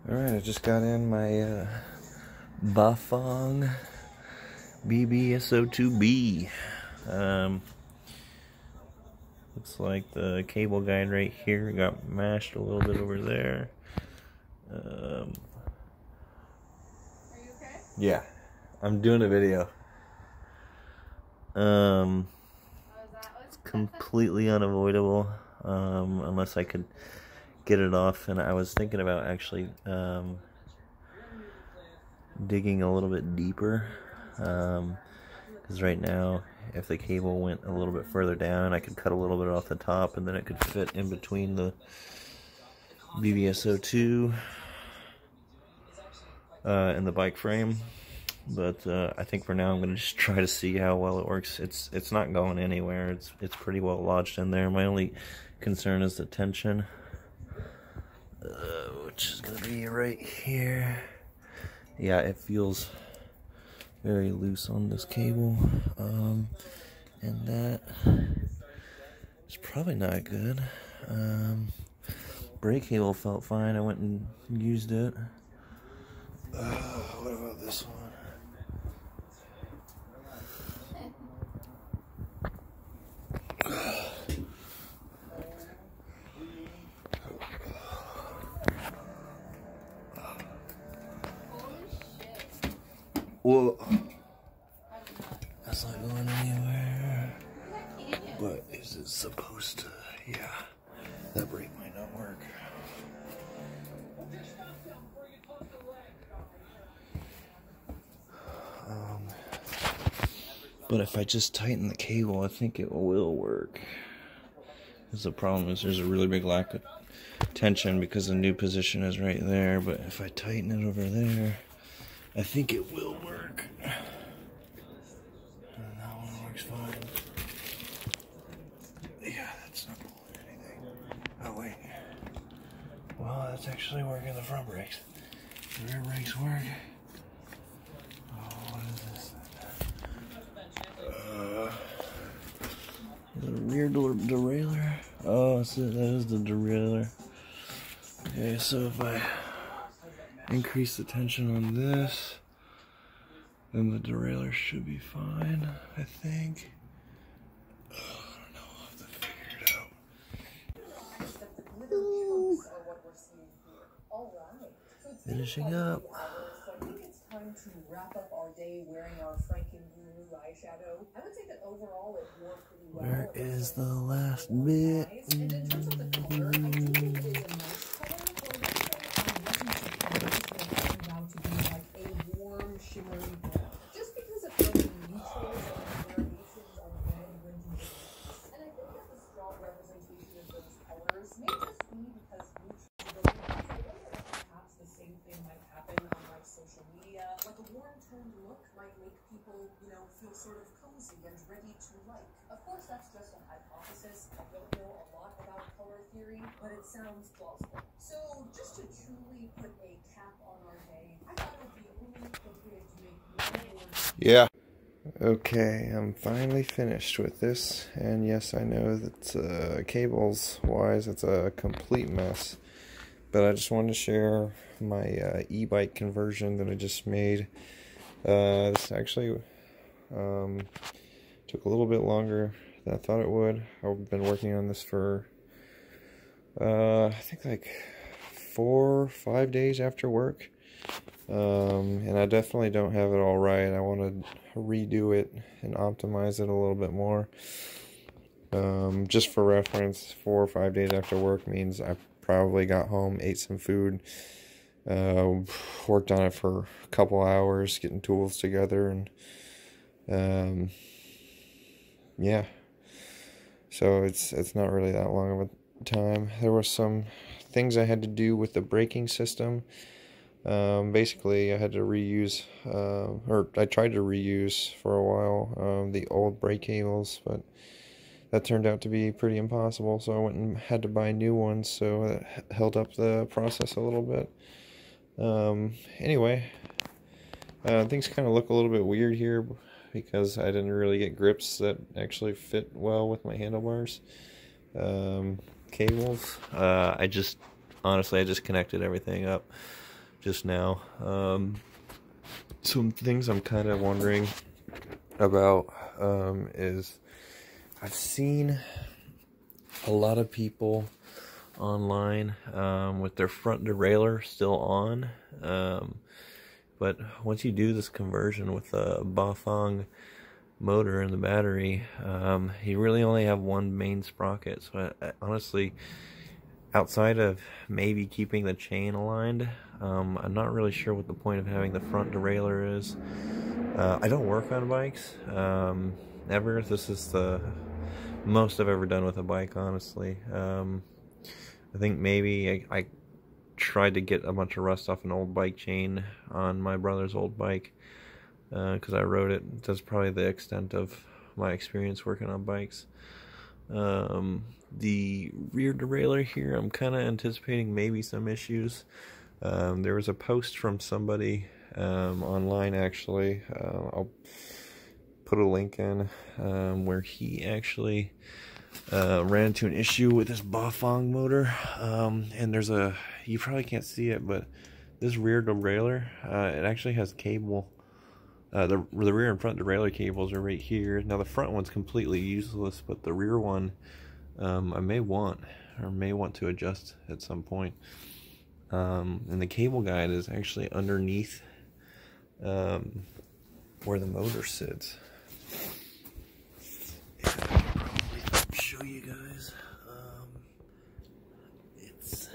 Alright, I just got in my Bafang BBSO2B. Looks like the cable guide right here got mashed a little bit over there. Are you okay? Yeah, I'm doing a video. It's completely unavoidable unless I could get it off, and I was thinking about actually digging a little bit deeper, because right now if the cable went a little bit further down, I could cut a little bit off the top and then it could fit in between the BBSO2 and the bike frame. But I think for now I'm going to just try to see how well it works. It's not going anywhere. It's pretty well lodged in there. My only concern is the tension, which is going to be right here. Yeah, it feels very loose on this cable, and that is probably not good. Brake cable felt fine. I went and used it. What about this one? Well, that's not going anywhere. But is it supposed to? Yeah, that brake might not work. But if I just tighten the cable, I think it will work. Because the problem is there's a really big lack of tension because the new position is right there. But if I tighten it over there, I think it will work. And that one works fine. Yeah, that's not pulling anything. Oh, wait. Well, that's actually working the front brakes. The rear brakes work. Oh, what is this? The rear derailleur. Oh, that is the derailleur. Okay, so if I increase the tension on this, then the derailleur should be fine, I think. Oh, I don't know, I'll have to figure it out. Finishing up. Time to wrap up our day wearing our Frankenblue eyeshadow. I would say that overall it wore pretty well. Where is the last bit? And in terms of the color, I do think it is a nice color. It out to be like a warm, shimmery brown. Just because of the neutrals and variations on red when you use. And I think that the strong representation of those colors may just be because perhaps the same thing might happen on like social media. Like a warm-toned look might make people, feel sort of cozy and ready to like. Of course, that's just a hypothesis. I don't know a lot about color theory, but it sounds plausible. So, just to truly put a cap on our day, I thought it would be only appropriate to make one more. Yeah. Okay, I'm finally finished with this, and yes, I know that cables-wise, it's a complete mess. But I just wanted to share my e-bike conversion that I just made. This actually took a little bit longer than I thought it would. I've been working on this for, I think like 4 or 5 days after work. And I definitely don't have it all right. I want to redo it and optimize it a little bit more. Just for reference, 4 or 5 days after work means I probably got home, ate some food, worked on it for a couple hours, getting tools together, and yeah. So it's not really that long of a time. There were some things I had to do with the braking system. Basically, I had to reuse, or I tried to reuse for a while, the old brake cables, but that turned out to be pretty impossible, so I went and had to buy new ones, so it held up the process a little bit. Anyway, things kind of look a little bit weird here because I didn't really get grips that actually fit well with my handlebars. Cables, I just connected everything up. just now. Some things I'm kind of wondering about is I've seen a lot of people online with their front derailleur still on, but once you do this conversion with a Bafang motor in the battery, you really only have one main sprocket. So I honestly, outside of maybe keeping the chain aligned, I'm not really sure what the point of having the front derailleur is. I don't work on bikes, ever. This is the most I've ever done with a bike, honestly. I think maybe I tried to get a bunch of rust off an old bike chain on my brother's old bike, because I rode it. That's probably the extent of my experience working on bikes. The rear derailleur here, I'm kind of anticipating maybe some issues. There was a post from somebody online, actually. I'll put a link in where he actually ran into an issue with this Bafang motor, and there's a, you probably can't see it, but this rear derailleur, it actually has cable. The rear and front derailleur cables are right here. Now the front one's completely useless, but the rear one, I may want to adjust at some point. And the cable guide is actually underneath where the motor sits. Yeah, I'll probably show you guys. It's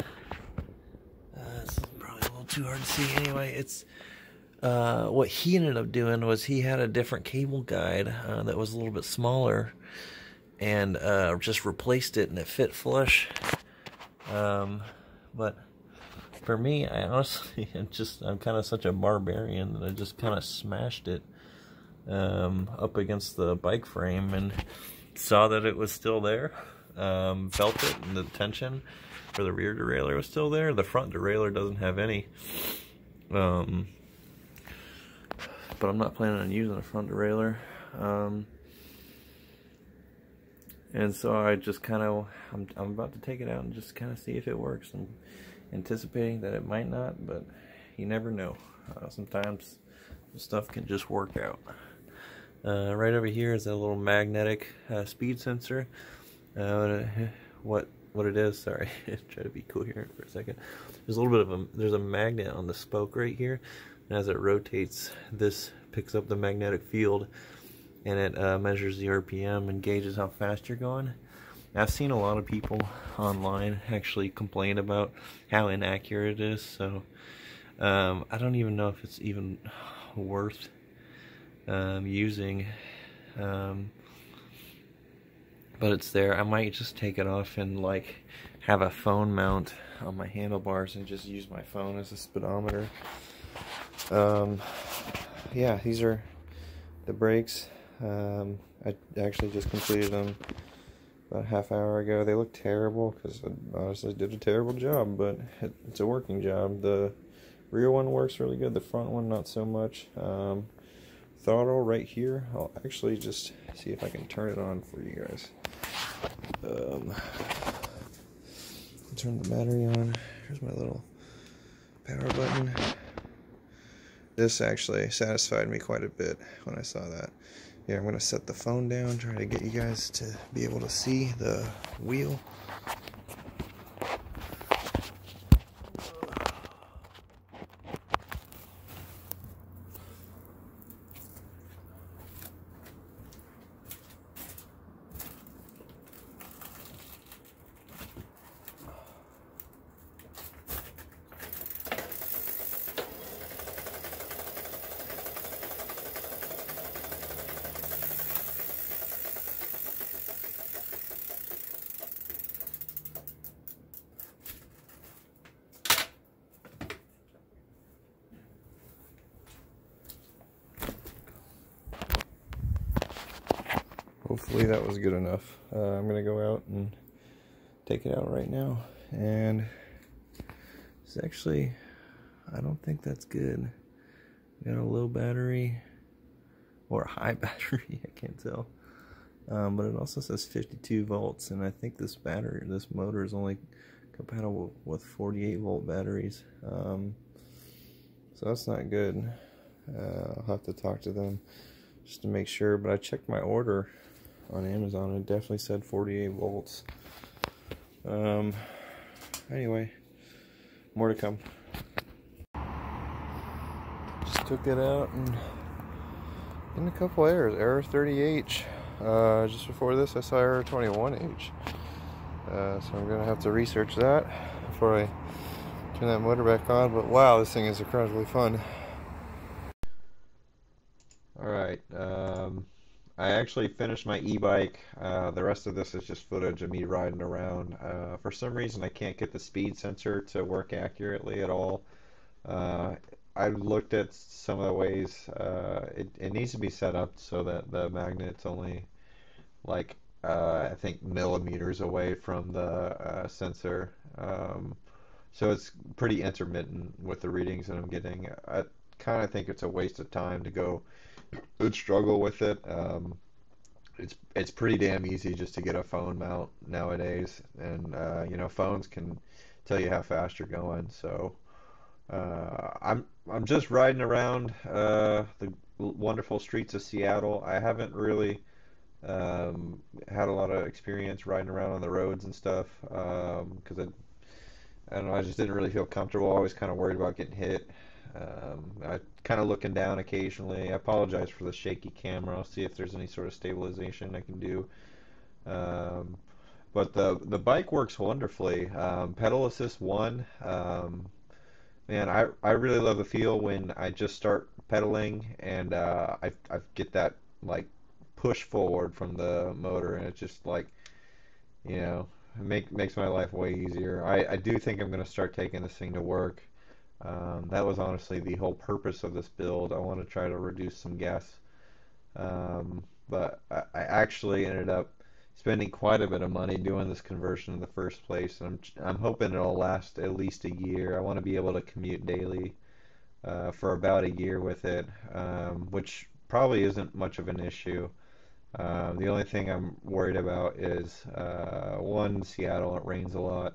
this is probably a little too hard to see. Anyway, it's what he ended up doing was he had a different cable guide that was a little bit smaller, and just replaced it, and it fit flush. But for me, I honestly, I'm kind of such a barbarian that I just kind of smashed it up against the bike frame and saw that it was still there. Felt it, and the tension for the rear derailleur was still there. The front derailleur doesn't have any. But I'm not planning on using a front derailleur. And so I just kind of, I'm about to take it out and just kind of see if it works. I'm anticipating that it might not, but you never know. Sometimes stuff can just work out. Right over here is a little magnetic speed sensor. What it is, sorry, try to be cool here for a second. There's a little bit of there's a magnet on the spoke right here, and as it rotates, this picks up the magnetic field, and it measures the RPM and gauges how fast you're going. I've seen a lot of people online actually complain about how inaccurate it is, so I don't even know if it's even worth using, but it's there. I might just take it off and like have a phone mount on my handlebars and just use my phone as a speedometer. Yeah, these are the brakes. I actually just completed them about a half hour ago. They look terrible because I honestly did a terrible job, but it's a working job. The rear one works really good, the front one not so much. Throttle right here, I'll actually just see if I can turn it on for you guys. Turn the battery on. Here's my little power button. This actually satisfied me quite a bit when I saw that. Yeah, I'm going to set the phone down, try to get you guys to be able to see the wheel. Hopefully that was good enough. I'm going to go out and take it out right now. And it's actually, I don't think that's good. Got a low battery, or a high battery, I can't tell. But it also says 52 volts, and I think this motor is only compatible with 48 volt batteries. So that's not good. I'll have to talk to them just to make sure. But I checked my order on Amazon. It definitely said 48 volts. Anyway, more to come. Just took it out and in a couple errors. Error 30H. Just before this, I saw error 21H. So I'm gonna have to research that before I turn that motor back on. But wow, this thing is incredibly fun. Alright, I actually finished my e-bike. The rest of this is just footage of me riding around. For some reason I can't get the speed sensor to work accurately at all. I looked at some of the ways it needs to be set up so that the magnet's only like I think millimeters away from the sensor. So it's pretty intermittent with the readings that I'm getting. I kind of think it's a waste of time to go and struggle with it. It's pretty damn easy just to get a phone mount nowadays, and you know, phones can tell you how fast you're going. So I'm just riding around the wonderful streets of Seattle. I haven't really had a lot of experience riding around on the roads and stuff because I don't know, I just didn't really feel comfortable. I was kind of worried about getting hit. I kind of looking down occasionally. I apologize for the shaky camera. I'll see if there's any sort of stabilization I can do. Um, but the bike works wonderfully. Pedal assist one. Man, I really love the feel when I just start pedaling and I get that like push forward from the motor, and it's just like, you know, makes my life way easier. I do think I'm going to start taking this thing to work. That was honestly the whole purpose of this build. I want to try to reduce some gas, but I actually ended up spending quite a bit of money doing this conversion in the first place. And I'm hoping it'll last at least a year. I want to be able to commute daily for about a year with it, which probably isn't much of an issue. The only thing I'm worried about is one, Seattle, it rains a lot.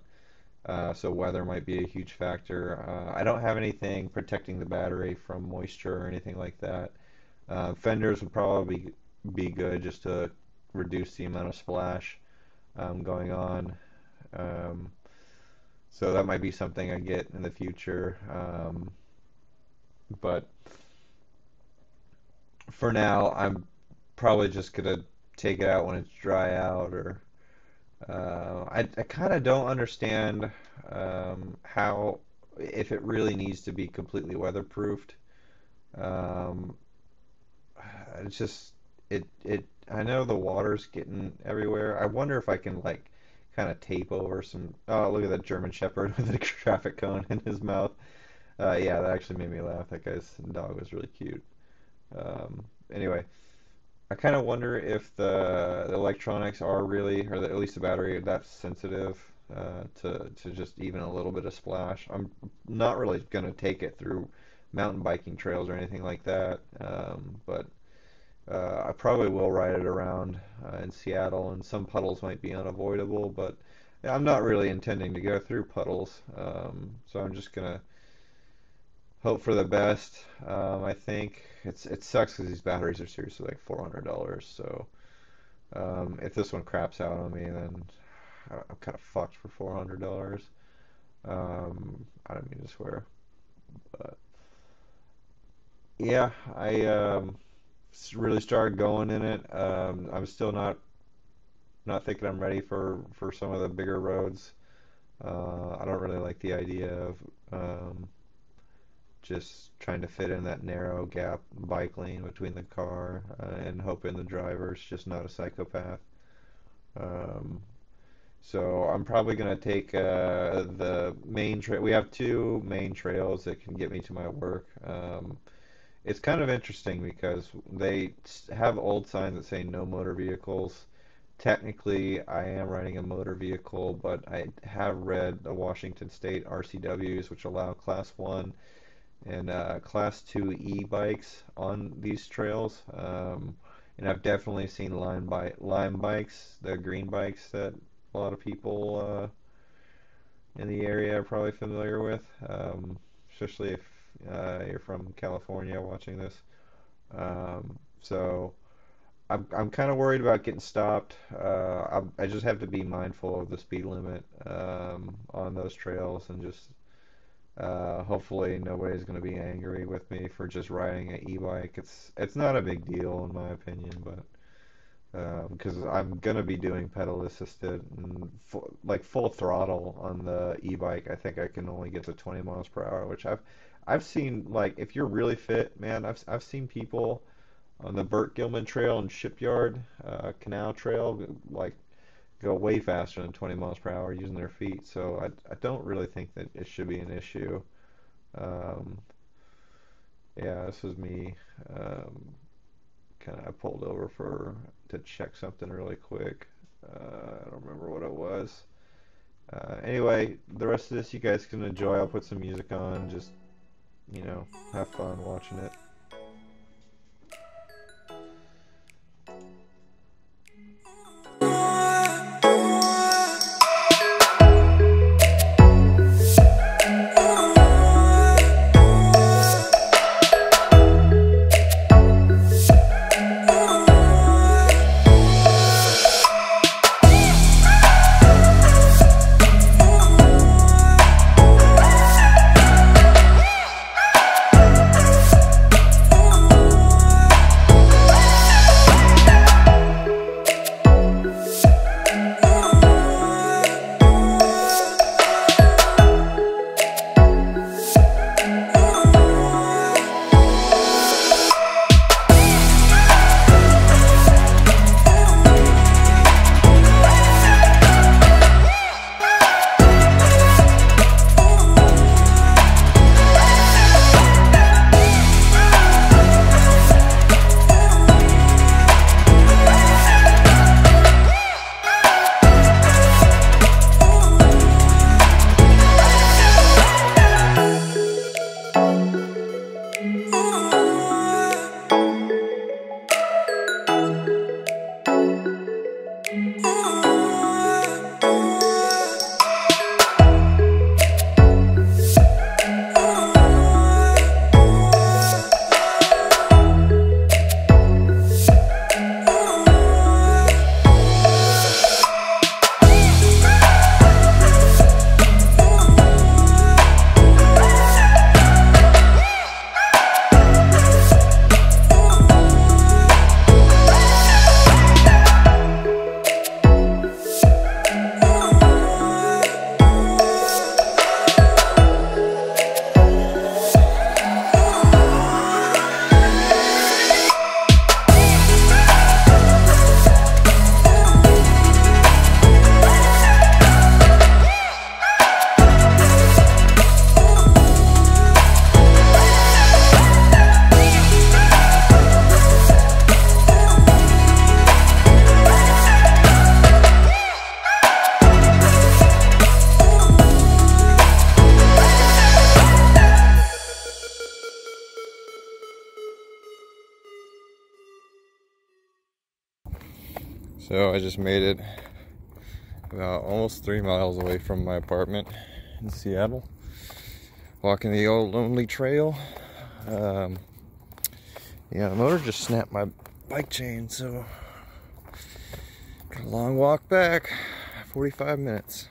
So weather might be a huge factor. I don't have anything protecting the battery from moisture or anything like that. Fenders would probably be good just to reduce the amount of splash going on. Um, so that might be something I get in the future. But for now, I'm probably just gonna take it out when it's dry out, or I kind of don't understand how, if it really needs to be completely weatherproofed. Um, it's just it. I know the water's getting everywhere. I wonder if I can like kind of tape over some. Oh, look at that German Shepherd with a traffic cone in his mouth. Yeah, that actually made me laugh. That guy's dog was really cute. Anyway, I kind of wonder if the electronics are really, or at least the battery, that's sensitive to just even a little bit of splash. I'm not really going to take it through mountain biking trails or anything like that, but I probably will ride it around in Seattle, and some puddles might be unavoidable, but I'm not really intending to go through puddles, so I'm just going to hope for the best. I think it sucks because these batteries are seriously like $400. So if this one craps out on me, then I'm kind of fucked for $400. I don't mean to swear, but yeah, I really started going in it. I'm still not thinking I'm ready for some of the bigger roads. I don't really like the idea of just trying to fit in that narrow gap bike lane between the car and hoping the driver's just not a psychopath. Um, so I'm probably going to take the main trail. We have two main trails that can get me to my work. It's kind of interesting because they have old signs that say no motor vehicles. Technically, I am riding a motor vehicle, but I have read the Washington State RCWs, which allow Class 1 and Class 2 e-bikes on these trails. And I've definitely seen Lime bikes, the green bikes that a lot of people in the area are probably familiar with, especially if you're from California watching this. So I'm kind of worried about getting stopped. I just have to be mindful of the speed limit on those trails, and just hopefully nobody's going to be angry with me for just riding an e-bike. It's not a big deal in my opinion, but because I'm gonna be doing pedal assisted and full throttle on the e-bike. I think I can only get to 20 miles per hour, which I've seen, like, if you're really fit, man, I've seen people on the Burt Gilman Trail and Shipyard Canal Trail like go way faster than 20 miles per hour using their feet. So I don't really think that it should be an issue. Um, yeah, this was me. I pulled over to check something really quick. I don't remember what it was. Anyway, the rest of this you guys can enjoy. I'll put some music on. Just, have fun watching it. So I just made it about almost 3 miles away from my apartment in Seattle, walking the old lonely trail. Yeah, the motor just snapped my bike chain, so got a long walk back, 45 minutes.